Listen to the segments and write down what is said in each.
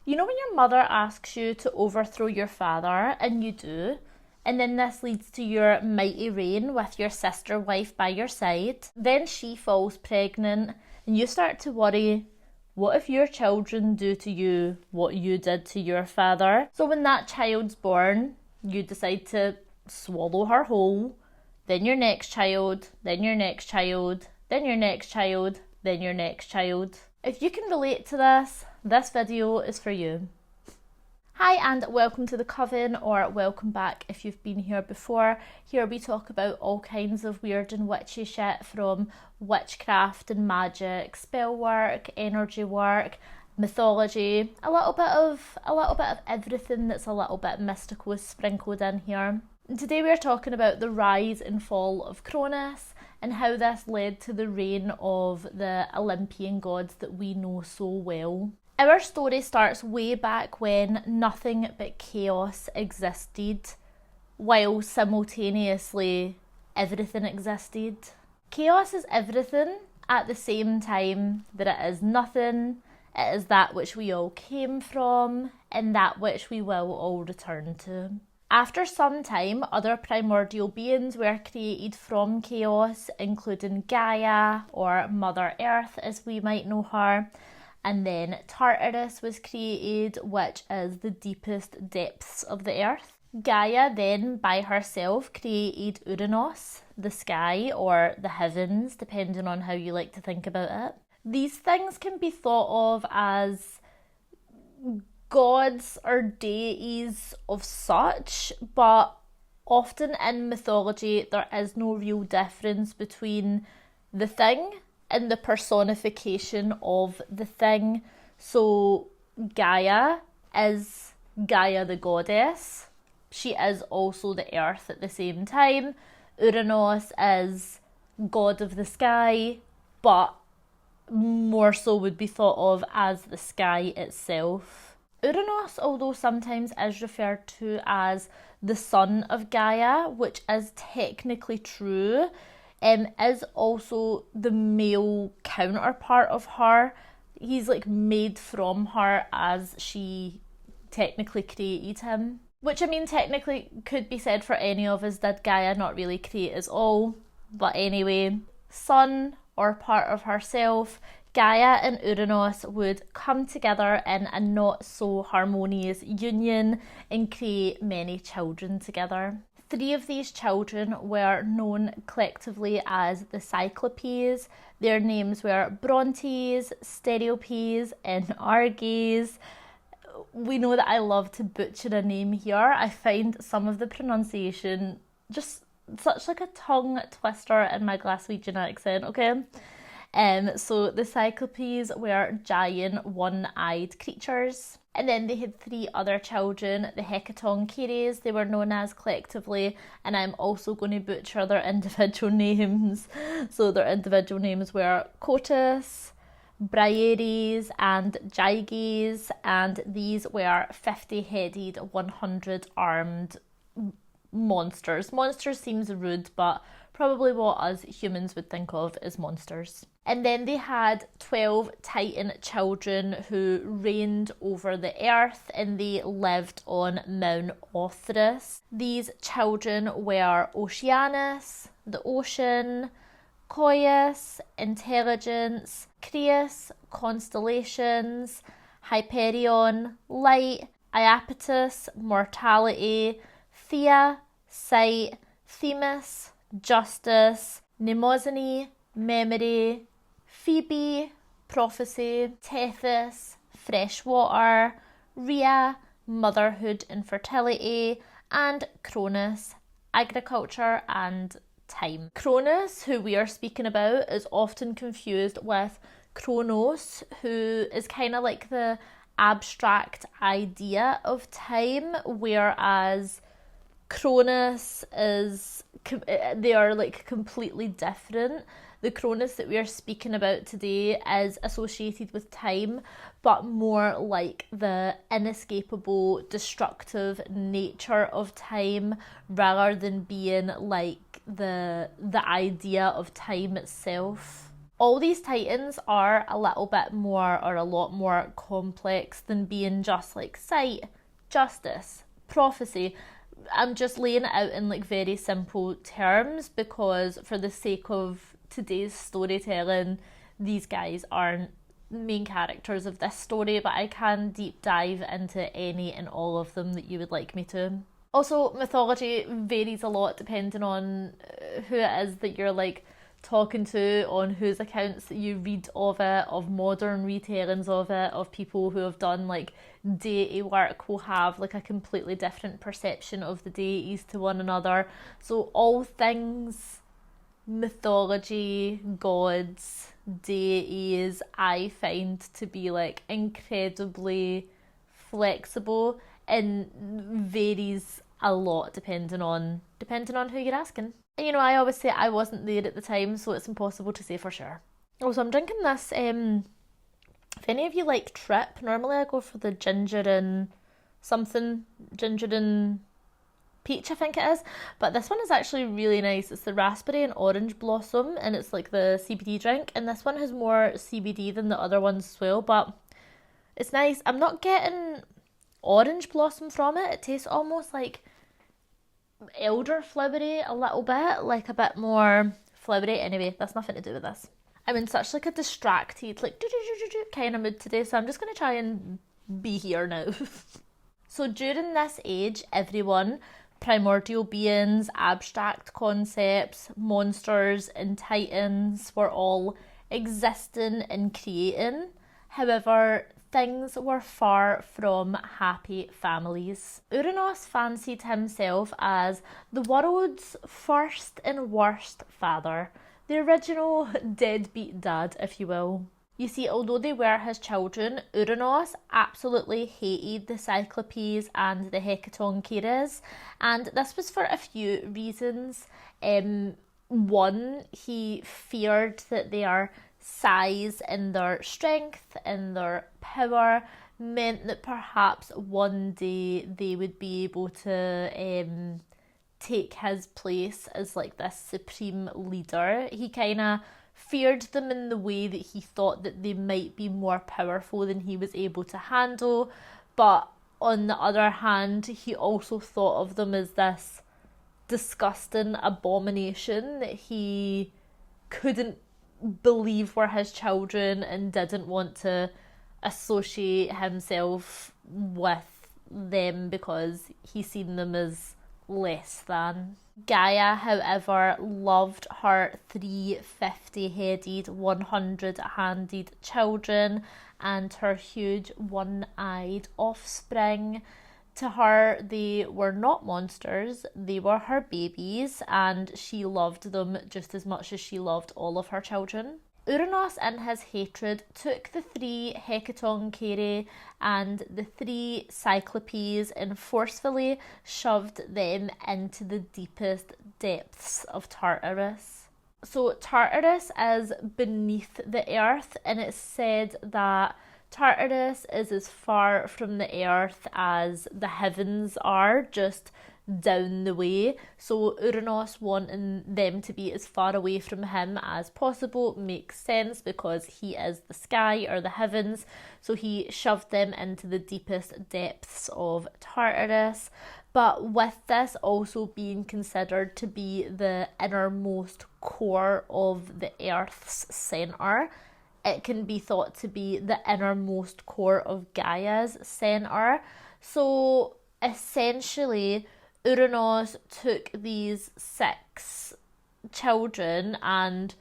You know when your mother asks you to overthrow your father, and you do, and then this leads to your mighty reign with your sister wife by your side. Then she falls pregnant, and you start to worry, what if your children do to you what you did to your father? So when that child's born, you decide to swallow her whole, then your next child, then your next child, then your next child, then your next child. If you can relate to this video is for you. Hi and welcome to the Coven, or welcome back if you've been here before. Here we talk about all kinds of weird and witchy shit, from witchcraft and magic, spell work, energy work, mythology, a little bit of everything that's a little bit mystical is sprinkled in here. And today we're talking about the rise and fall of Cronus and how this led to the reign of the Olympian gods that we know so well. Our story starts way back when nothing but chaos existed, while simultaneously everything existed. Chaos is everything at the same time that it is nothing. It is that which we all came from and that which we will all return to. After some time, other primordial beings were created from chaos, including Gaia, or Mother Earth as we might know her. And then Tartarus was created, which is the deepest depths of the earth. Gaia then, by herself, created Uranus, the sky, or the heavens, depending on how you like to think about it. These things can be thought of as gods or deities of such, but often in mythology there is no real difference between the thing and the personification of the thing. So Gaia is Gaia the goddess. She is also the earth at the same time. Uranus is god of the sky, but more so would be thought of as the sky itself. Uranus, although sometimes is referred to as the son of Gaia, which is technically true, is also the male counterpart of her. He's like made from her as she technically created him. Which, I mean, technically could be said for any of us. Did Gaia not really create us all? But anyway, son or part of herself, Gaia and Uranus would come together in a not so harmonious union and create many children together. 3 of these children were known collectively as the Cyclopes. Their names were Brontes, Stereopes, and Arges. We know that I love to butcher a name here. I find some of the pronunciation just such like a tongue twister in my Glaswegian accent, okay? So the Cyclopes were giant one-eyed creatures. And then they had 3 other children, the Hecatoncheires, they were known as collectively, and I'm also going to butcher their individual names. So their individual names were Cotus, Briares, and Gyges, and these were 50-headed, 100-armed monsters. Monsters seems rude, but probably what us humans would think of as monsters. And then they had 12 Titan children who reigned over the earth, and they lived on Mount Othrys. These children were Oceanus, the ocean, Coeus, intelligence, Creus, constellations, Hyperion, light, Iapetus, mortality, Thea, sight, Themis, justice, Mnemosyne, memory, Phoebe, prophecy, Tethys, fresh water, Rhea, motherhood and fertility, and Cronus, agriculture and time. Cronus, who we are speaking about, is often confused with Kronos, who is kind of like the abstract idea of time, whereas Cronus is, they are like completely different. The Cronus that we are speaking about today is associated with time, but more like the inescapable, destructive nature of time, rather than being like the idea of time itself. All these titans are a little bit more or a lot more complex than being just like sight, justice, prophecy. I'm just laying it out in like very simple terms because for the sake of today's storytelling, these guys aren't main characters of this story, but I can deep dive into any and all of them that you would like me to. Also, mythology varies a lot depending on who it is that you're like talking to, on whose accounts that you read of it, of modern retellings of it, of people who have done like deity work will have like a completely different perception of the deities to one another. So all things mythology, gods, deities, I find to be like incredibly flexible and varies a lot depending on who you're asking. You know, I always say I wasn't there at the time, so it's impossible to say for sure. Also, I'm drinking this, if any of you like Trip, normally I go for the ginger and peach, I think it is, but this one is actually really nice. It's the raspberry and orange blossom, and it's like the CBD drink, and this one has more CBD than the other ones as well, but it's nice. I'm not getting orange blossom from it. It tastes almost like elderflowery a little bit, like a bit more flowery. Anyway, that's nothing to do with this. I'm in such like a distracted, like kind of mood today, so I'm just going to try and be here now. So during this age, everyone, primordial beings, abstract concepts, monsters and titans were all existing and creating. However, things were far from happy families. Uranus fancied himself as the world's first and worst father, the original deadbeat dad, if you will. You see, although they were his children, Uranus absolutely hated the Cyclopes and the Hecatoncheires, and this was for a few reasons. One, he feared that their size and their strength and their power meant that perhaps one day they would be able to take his place as like this supreme leader. He kind of feared them in the way that he thought that they might be more powerful than he was able to handle, but on the other hand, he also thought of them as this disgusting abomination that he couldn't believe were his children and didn't want to associate himself with them because he seen them as less than. Gaia, however, loved her 350-headed, 100-handed children and her huge one-eyed offspring. To her, they were not monsters, they were her babies, and she loved them just as much as she loved all of her children. Uranus, in his hatred, took the 3 Hecatoncheires and the 3 Cyclopes and forcefully shoved them into the deepest depths of Tartarus. So Tartarus is beneath the earth, and it's said that Tartarus is as far from the earth as the heavens are, just down the way. So Uranus wanting them to be as far away from him as possible makes sense because he is the sky or the heavens. So he shoved them into the deepest depths of Tartarus. But with this also being considered to be the innermost core of the Earth's centre, it can be thought to be the innermost core of Gaia's centre. So essentially, Uranus took these 6 children and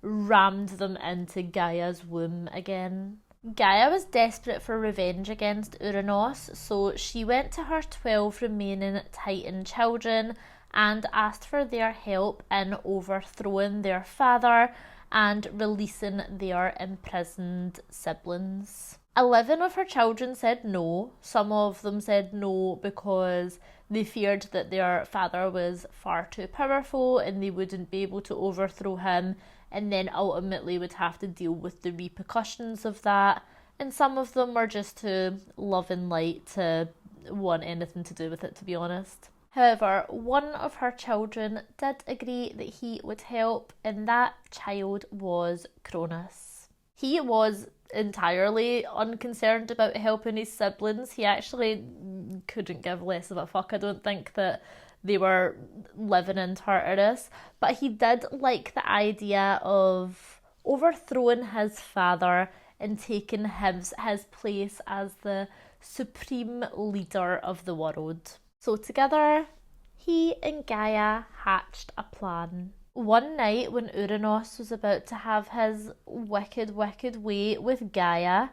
rammed them into Gaia's womb again. Gaia was desperate for revenge against Uranus, so she went to her 12 remaining Titan children and asked for their help in overthrowing their father and releasing their imprisoned siblings. 11 of her children said no. Some of them said no because they feared that their father was far too powerful and they wouldn't be able to overthrow him, and then ultimately would have to deal with the repercussions of that. And some of them were just too love and light to want anything to do with it, to be honest. However, one of her children did agree that he would help, and that child was Cronus. He was entirely unconcerned about helping his siblings. He actually couldn't give less of a fuck. I don't think that they were living in Tartarus, but he did like the idea of overthrowing his father and taking his place as the supreme leader of the world. So together, he and Gaia hatched a plan. One night when Uranus was about to have his wicked way with Gaia,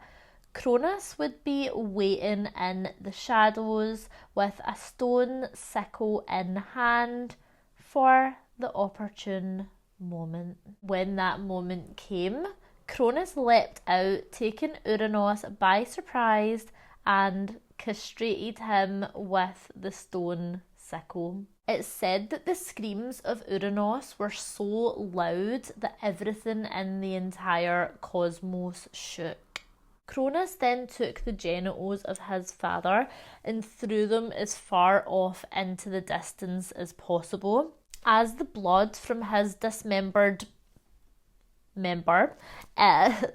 Cronus would be waiting in the shadows with a stone sickle in hand for the opportune moment. When that moment came, Cronus leapt out, taking Uranus by surprise, and castrated him with the stone sickle. It's said that the screams of Uranus were so loud that everything in the entire cosmos shook. Cronus then took the genitals of his father and threw them as far off into the distance as possible. As the blood from his dismembered member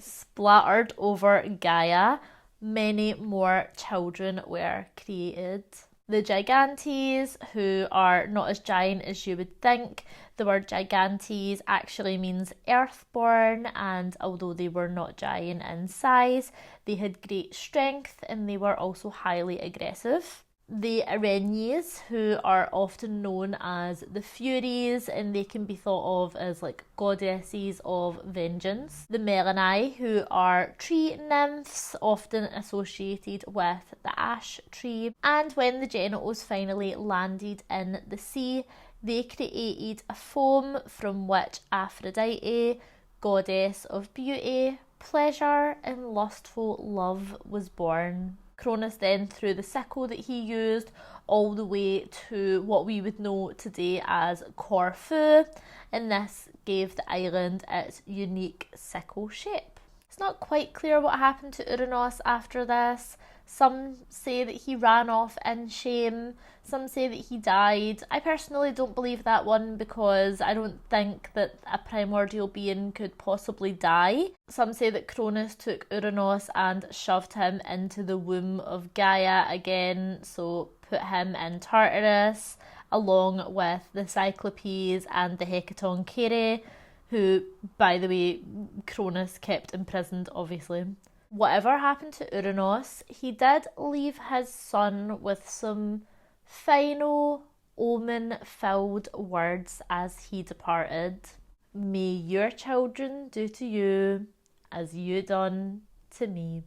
splattered over Gaia, many more children were created. The Gigantes, who are not as giant as you would think. The word Gigantes actually means earthborn, and although they were not giant in size, they had great strength and they were also highly aggressive. The Aranes, who are often known as the Furies, and they can be thought of as like goddesses of vengeance. The Melanae, who are tree nymphs, often associated with the ash tree. And when the genitals finally landed in the sea, they created a foam from which Aphrodite, goddess of beauty, pleasure, and lustful love, was born. Cronus then threw the sickle that he used all the way to what we would know today as Corfu, and this gave the island its unique sickle shape. It's not quite clear what happened to Uranus after this. Some say that he ran off in shame, some say that he died. I personally don't believe that one because I don't think that a primordial being could possibly die. Some say that Cronus took Uranus and shoved him into the womb of Gaia again, so put him in Tartarus, along with the Cyclopes and the Hecatoncheires, who, by the way, Cronus kept imprisoned, obviously. Whatever happened to Uranus, he did leave his son with some final omen-filled words as he departed. May your children do to you as you done to me.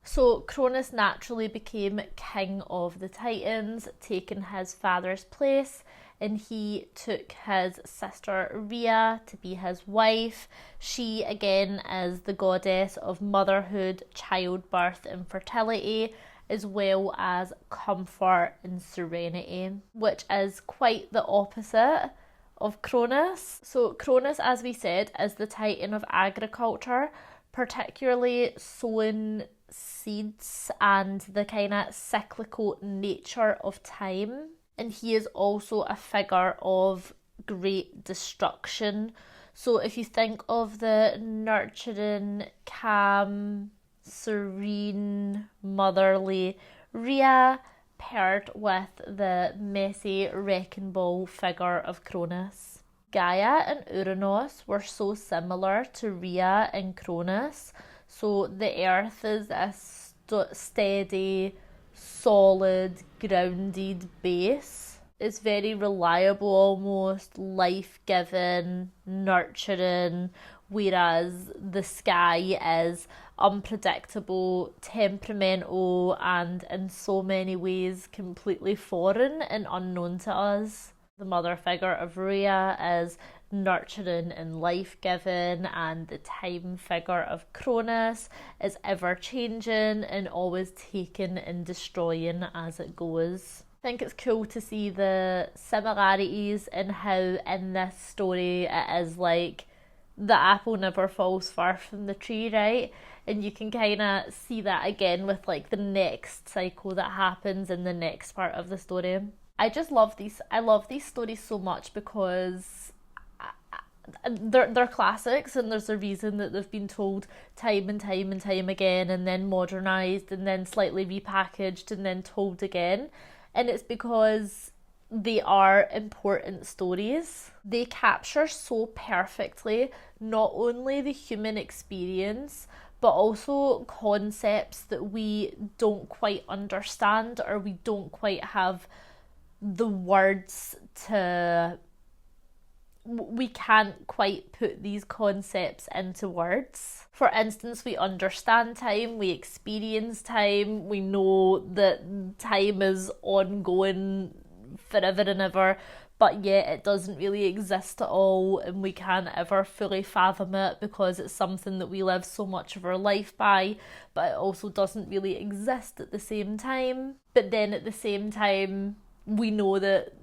So Cronus naturally became king of the Titans, taking his father's place, and he took his sister Rhea to be his wife. She again is the goddess of motherhood, childbirth and fertility, as well as comfort and serenity, which is quite the opposite of Cronus. So Cronus, as we said, is the Titan of agriculture, particularly sowing seeds and the kind of cyclical nature of time. And he is also a figure of great destruction. So if you think of the nurturing, calm, serene, motherly Rhea paired with the messy wrecking ball figure of Cronus. Gaia and Uranus were so similar to Rhea and Cronus. So the earth is a steady, solid, grounded base. It's very reliable, almost life-giving, nurturing, whereas the sky is unpredictable, temperamental, and in so many ways completely foreign and unknown to us. The mother figure of Rhea is nurturing and life-giving, and the time figure of Cronus is ever-changing and always taking and destroying as it goes. I think it's cool to see the similarities in how in this story it is like the apple never falls far from the tree, right? And you can kind of see that again with like the next cycle that happens in the next part of the story. I love these stories so much because they're classics, and there's a reason that they've been told time and time and time again, and then modernized and then slightly repackaged and then told again. And it's because they are important stories. They capture so perfectly not only the human experience, but also concepts that we don't quite understand, or we don't quite have the words to. We can't quite put these concepts into words. For instance, we understand time, we experience time, we know that time is ongoing forever and ever, but yet it doesn't really exist at all, and we can't ever fully fathom it because it's something that we live so much of our life by, but it also doesn't really exist at the same time. But then at the same time, we know that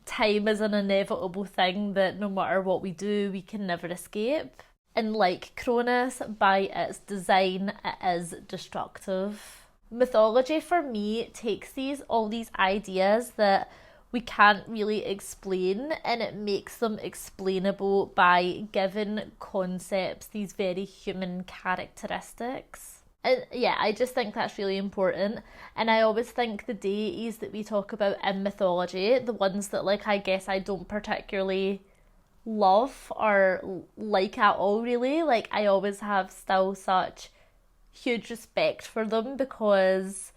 time is an inevitable thing that no matter what we do, we can never escape. And like Cronus, by its design, it is destructive. Mythology for me takes all these ideas that we can't really explain, and it makes them explainable by giving concepts these very human characteristics. And yeah, I just think that's really important. And I always think the deities that we talk about in mythology, the ones that I guess I don't particularly love or like at all really, I always have still such huge respect for them, because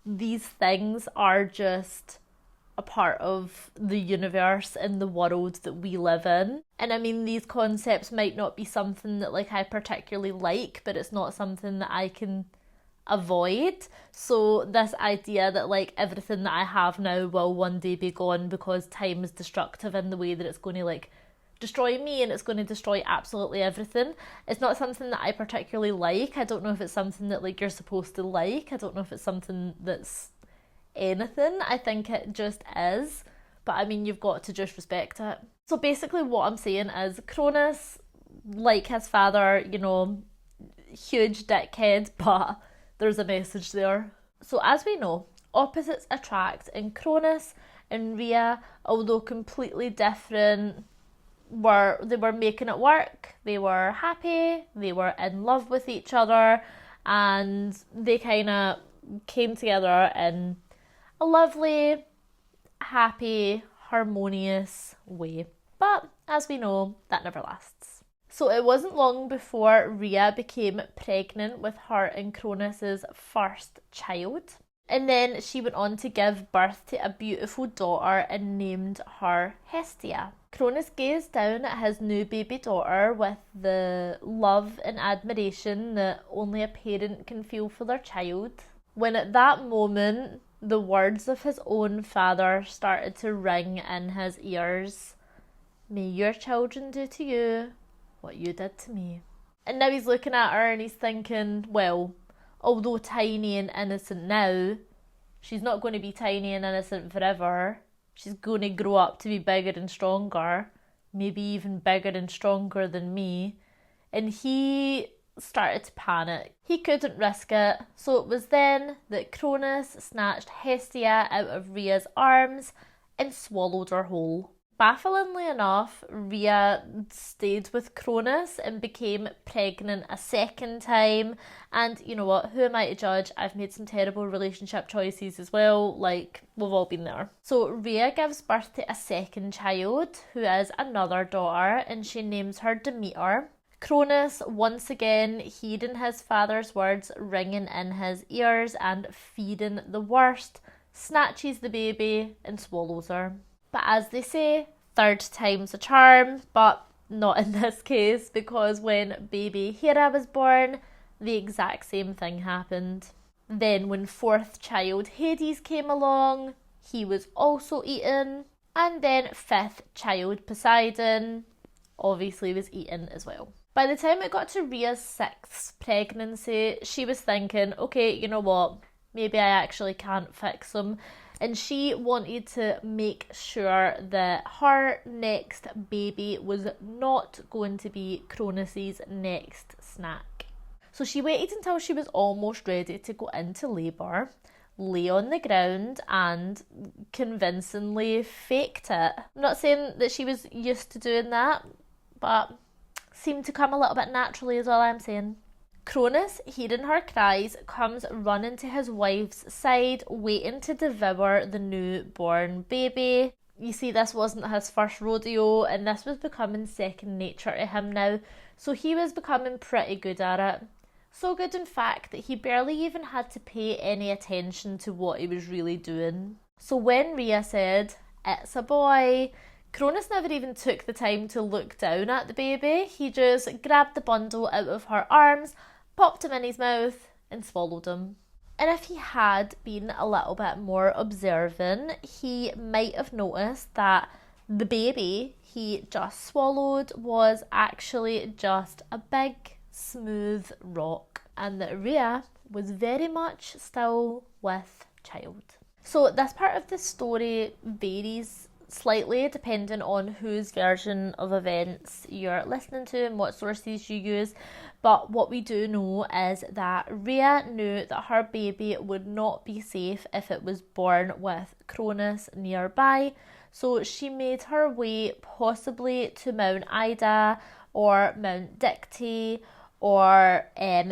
these things are just a part of the universe and the world that we live in. And I mean, these concepts might not be something that I particularly like, but it's not something that I can avoid. So this idea that everything that I have now will one day be gone because time is destructive in the way that it's going to destroy me and it's going to destroy absolutely everything, it's not something that I particularly like. I don't know if it's something that you're supposed to like. I don't know if it's something that's anything. I think it just is, but I mean, you've got to just respect it. So basically what I'm saying is Cronus, like his father, huge dickhead, but there's a message there. So as we know, opposites attract, and Cronus and Rhea, although completely different, they were making it work. They were happy, they were in love with each other, and they kind of came together in a lovely, happy, harmonious way. But as we know, that never lasts. So it wasn't long before Rhea became pregnant with her and Cronus's first child. And then she went on to give birth to a beautiful daughter and named her Hestia. Cronus gazed down at his new baby daughter with the love and admiration that only a parent can feel for their child, when at that moment the words of his own father started to ring in his ears. May your children do to you what you did to me. And now he's looking at her and he's thinking, well, although tiny and innocent now, she's not going to be tiny and innocent forever. She's going to grow up to be bigger and stronger, maybe even bigger and stronger than me. And he started to panic. He couldn't risk it, so it was then that Cronus snatched Hestia out of Rhea's arms and swallowed her whole. Bafflingly enough, Rhea stayed with Cronus and became pregnant a second time. And you know what, who am I to judge? I've made some terrible relationship choices as well, we've all been there. So Rhea gives birth to a second child, who is another daughter, and she names her Demeter. Cronus, once again heeding his father's words ringing in his ears and feeding the worst, snatches the baby and swallows her. But as they say, third time's a charm, but not in this case, because when baby Hera was born, the exact same thing happened. Then when fourth child Hades came along, he was also eaten. And then fifth child Poseidon obviously was eaten as well. By the time it got to Rhea's sixth pregnancy, she was thinking, okay, you know what, maybe I actually can't fix them. And she wanted to make sure that her next baby was not going to be Cronus's next snack. So she waited until she was almost ready to go into labour, lay on the ground and convincingly faked it. I'm not saying that she was used to doing that, but seemed to come a little bit naturally is all I'm saying. Cronus, hearing her cries, comes running to his wife's side, waiting to devour the newborn baby. You see, this wasn't his first rodeo, and this was becoming second nature to him now, so he was becoming pretty good at it. So good, in fact, that he barely even had to pay any attention to what he was really doing. So when Rhea said, "It's a boy," Cronus never even took the time to look down at the baby. He just grabbed the bundle out of her arms, popped him in his mouth, and swallowed him. And if he had been a little bit more observant, he might have noticed that the baby he just swallowed was actually just a big, smooth rock, and that Rhea was very much still with child. So this part of the story varies slightly depending on whose version of events you're listening to and what sources you use, but what we do know is that Rhea knew that her baby would not be safe if it was born with Cronus nearby, so she made her way possibly to Mount Ida or Mount Dicte, or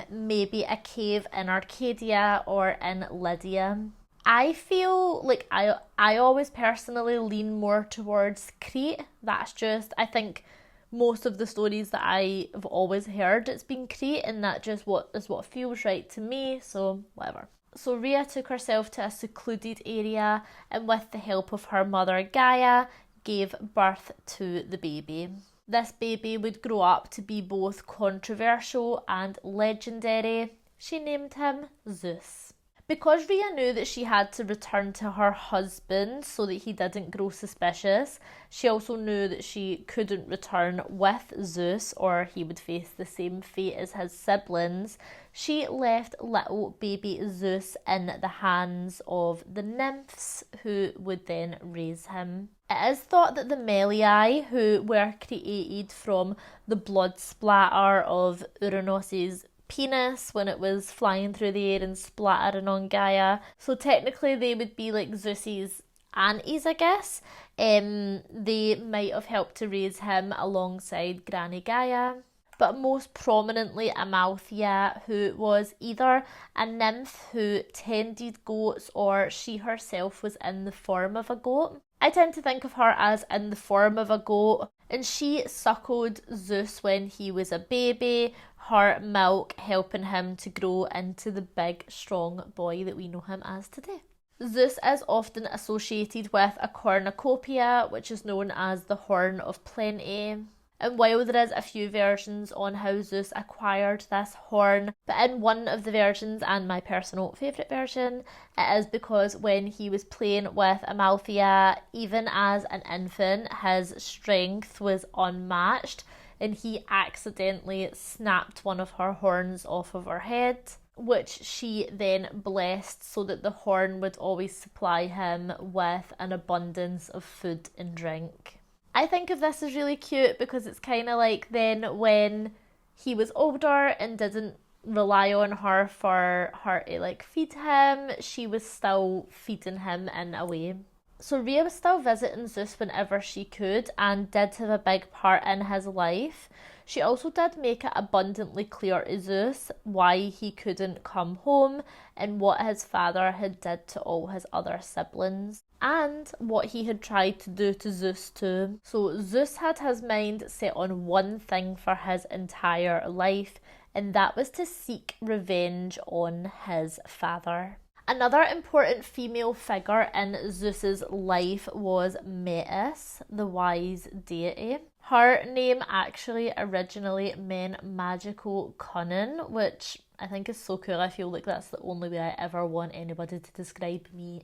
maybe a cave in Arcadia or in Lydia. I feel like I always personally lean more towards Crete. That's just, I think most of the stories that I have always heard, it's been Crete, and that just is what feels right to me, so whatever. So Rhea took herself to a secluded area and with the help of her mother Gaia, gave birth to the baby. This baby would grow up to be both controversial and legendary. She named him Zeus. Because Rhea knew that she had to return to her husband so that he didn't grow suspicious, she also knew that she couldn't return with Zeus or he would face the same fate as his siblings. She left little baby Zeus in the hands of the nymphs who would then raise him. It is thought that the Melii, who were created from the blood splatter of Uranus's penis when it was flying through the air and splattering on Gaia, so technically they would be like Zeus's aunties, I guess. They might have helped to raise him alongside Granny Gaia, but most prominently Amalthea, who was either a nymph who tended goats or she herself was in the form of a goat. I tend to think of her as in the form of a goat, and she suckled Zeus when he was a baby, her milk helping him to grow into the big, strong boy that we know him as today. Zeus is often associated with a cornucopia, which is known as the Horn of Plenty. And while there is a few versions on how Zeus acquired this horn, but in one of the versions, and my personal favourite version, it is because when he was playing with Amalthea, even as an infant, his strength was unmatched, and he accidentally snapped one of her horns off of her head, which she then blessed so that the horn would always supply him with an abundance of food and drink. I think of this as really cute because it's kind of like then when he was older and didn't rely on her for her to like feed him, she was still feeding him in a way. So Rhea was still visiting Zeus whenever she could and did have a big part in his life. She also did make it abundantly clear to Zeus why he couldn't come home and what his father had did to all his other siblings, and what he had tried to do to Zeus too. So Zeus had his mind set on one thing for his entire life, and that was to seek revenge on his father. Another important female figure in Zeus's life was Metis, the wise deity. Her name actually originally meant magical cunning, which I think is so cool. I feel like that's the only way I ever want anybody to describe me,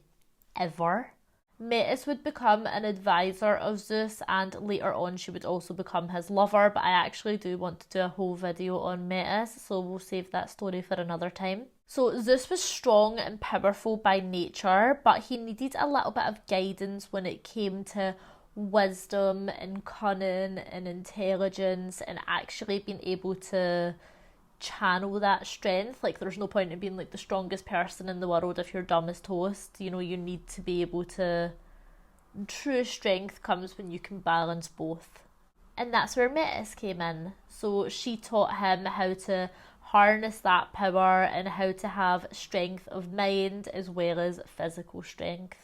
ever. Metis would become an advisor of Zeus, and later on she would also become his lover, but I actually do want to do a whole video on Metis, so we'll save that story for another time. So Zeus was strong and powerful by nature, but he needed a little bit of guidance when it came to wisdom and cunning and intelligence and actually being able to channel that strength. Like, there's no point in being like the strongest person in the world if you're dumb as toast. You know, you need to be able to... True strength comes when you can balance both. And that's where Metis came in. So she taught him how to harness that power and how to have strength of mind as well as physical strength.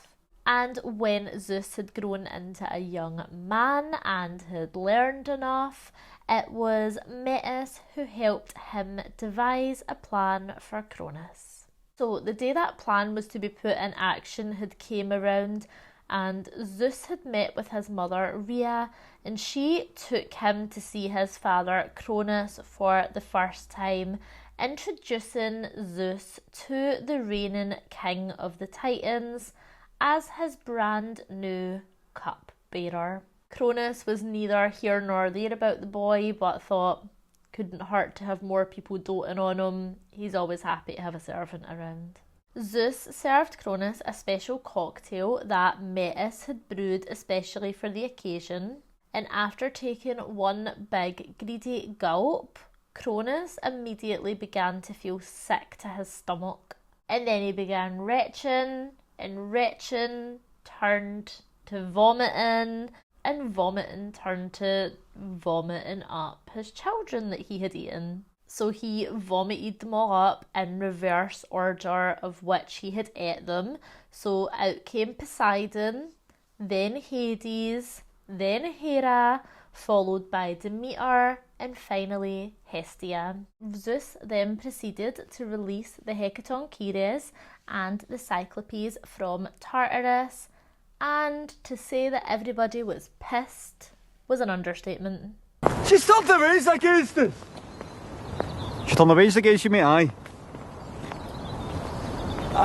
And when Zeus had grown into a young man and had learned enough, it was Metis who helped him devise a plan for Cronus. So the day that plan was to be put in action had came around, and Zeus had met with his mother Rhea, and she took him to see his father Cronus for the first time, introducing Zeus to the reigning king of the Titans as his brand new cupbearer. Cronus was neither here nor there about the boy, but thought couldn't hurt to have more people doting on him. He's always happy to have a servant around. Zeus served Cronus a special cocktail that Metis had brewed especially for the occasion, and after taking one big greedy gulp, Cronus immediately began to feel sick to his stomach. And then he began retching, and retching turned to vomiting, and vomiting turned to vomiting up his children that he had eaten. So he vomited them all up in reverse order of which he had ate them. So out came Poseidon, then Hades, then Hera, followed by Demeter, and finally Hestia. Zeus then proceeded to release the Hecatoncheires and the Cyclopes from Tartarus, and to say that everybody was pissed was an understatement. She stopped the race against us! She done the race against you, mate, aye.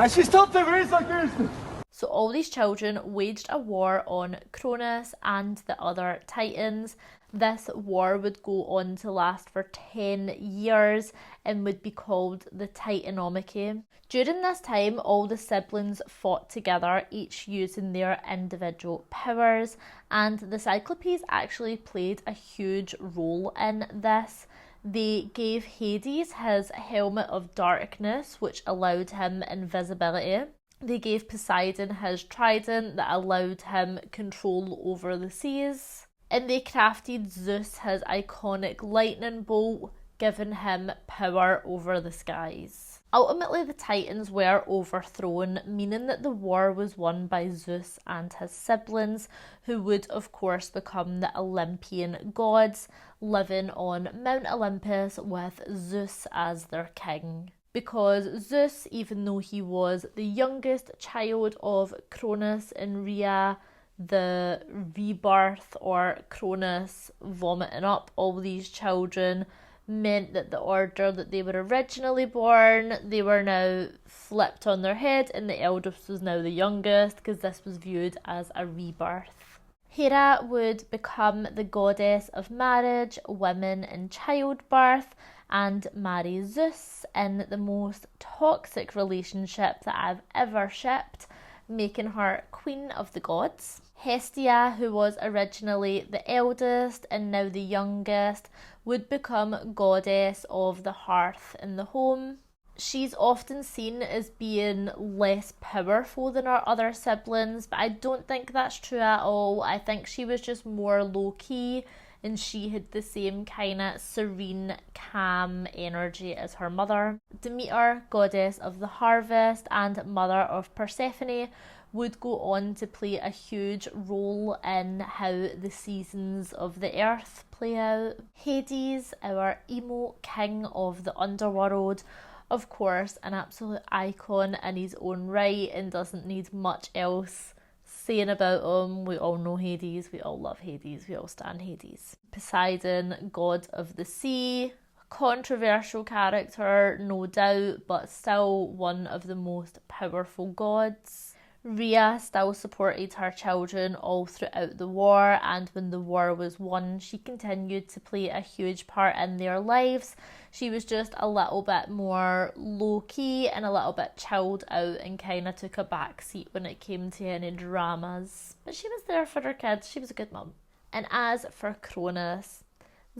She stopped the race against us! So all these children waged a war on Cronus and the other Titans. This war would go on to last for 10 years and would be called the Titanomachy. During this time, all the siblings fought together, each using their individual powers, and the Cyclopes actually played a huge role in this. They gave Hades his helmet of darkness, which allowed him invisibility. They gave Poseidon his trident that allowed him control over the seas. And they crafted Zeus his iconic lightning bolt, giving him power over the skies. Ultimately, the Titans were overthrown, meaning that the war was won by Zeus and his siblings, who would of course become the Olympian gods, living on Mount Olympus with Zeus as their king. Because Zeus, even though he was the youngest child of Cronus and Rhea, the rebirth or Cronus vomiting up all these children meant that the order that they were originally born, they were now flipped on their head, and the eldest was now the youngest, because this was viewed as a rebirth. Hera would become the goddess of marriage, women and childbirth, and marry Zeus in the most toxic relationship that I've ever shipped, making her queen of the gods. Hestia, who was originally the eldest and now the youngest, would become goddess of the hearth and the home. She's often seen as being less powerful than her other siblings, but I don't think that's true at all. I think she was just more low-key, and she had the same kind of serene, calm energy as her mother. Demeter, goddess of the harvest and mother of Persephone, would go on to play a huge role in how the seasons of the earth play out. Hades, our emo king of the underworld, of course, an absolute icon in his own right and doesn't need much else saying about him. We all know Hades, we all love Hades, we all stan Hades. Poseidon, god of the sea, controversial character, no doubt, but still one of the most powerful gods. Rhea still supported her children all throughout the war, and when the war was won, she continued to play a huge part in their lives. She was just a little bit more low-key and a little bit chilled out and kind of took a back seat when it came to any dramas. But she was there for her kids. She was a good mum. And as for Cronus,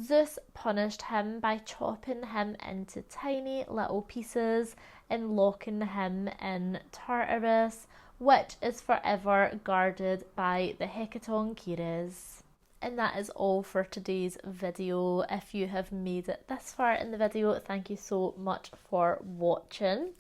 Zeus punished him by chopping him into tiny little pieces and locking him in Tartarus, which is forever guarded by the Hecatoncheires. And that is all for today's video. If you have made it this far in the video, thank you so much for watching.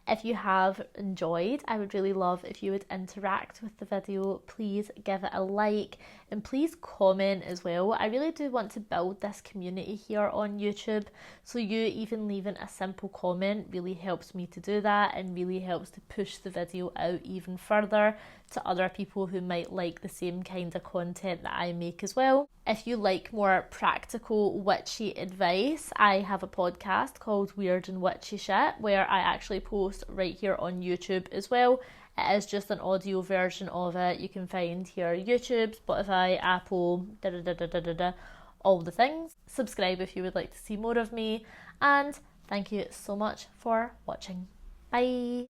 If you have enjoyed, I would really love if you would interact with the video. Please give it a like and please comment as well. I really do want to build this community here on YouTube, so you even leaving a simple comment really helps me to do that and really helps to push the video out even further to other people who might like the same kind of content that I make as well. If you like more practical witchy advice, I have a podcast called Weird and Witchy Shit where I actually post right here on YouTube as well. It is just an audio version of it. You can find here YouTube, Spotify, Apple, all the things. Subscribe if you would like to see more of me, and thank you so much for watching. Bye!